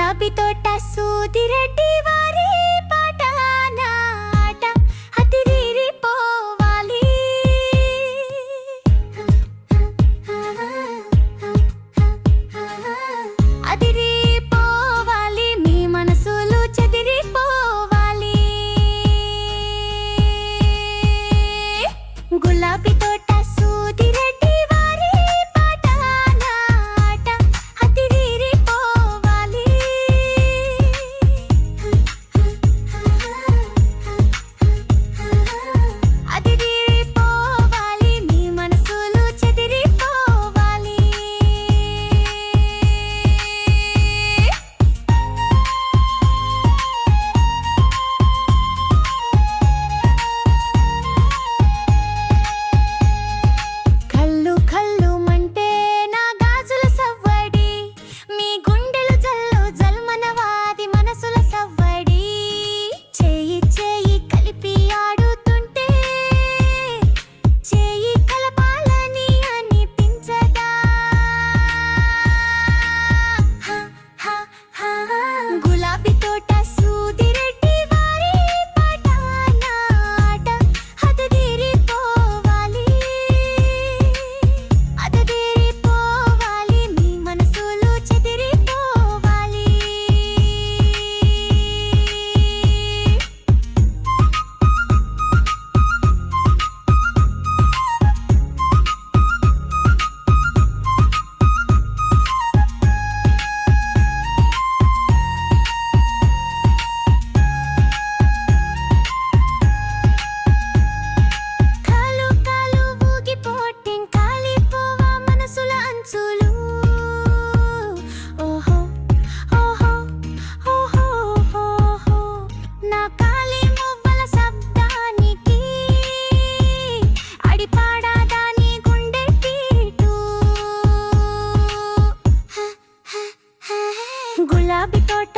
గులాబీ తోట సూదిరెడ్డి వారి పాట నా ఆట అదిరిపోవాలి. అదిరిపోవాలి, మీ మనసులు చెదిరిపోవాలి. గులాబీ తోట సూదిరెడ్డి వారి పాట నా ఆట అదిరిపోవాలి. అదిరిపోవాలి, మీ మనసులు చెదిరిపోవాలి. కళ్ళు కళ్ళు మంటే నా గాజుల సవ్వడి, మీ గుండెలు జల్లు జల్మనవాది మనసుల సవ్వడి. చేయి చేయి కలిపి ఆడుతుంటే చేయి కలపాలని అనిపించదా? గులాబీ తోట సూదిరెడ్డి వారి పాట నా ఆట అదిరిపోవాలి. అదిరిపోవాలి, మీ మనసులు చెదిరిపోవాలి. కాలు కాలు ఊగిపోటిం కాలిపోవా మనసుల అంచులు. ఓహో ఓహో ఓహో ఓహో, నా కాలి మువ్వల శబ్దానికి అడిపాడాదాని గుండె పీటు. గులాబీ తోట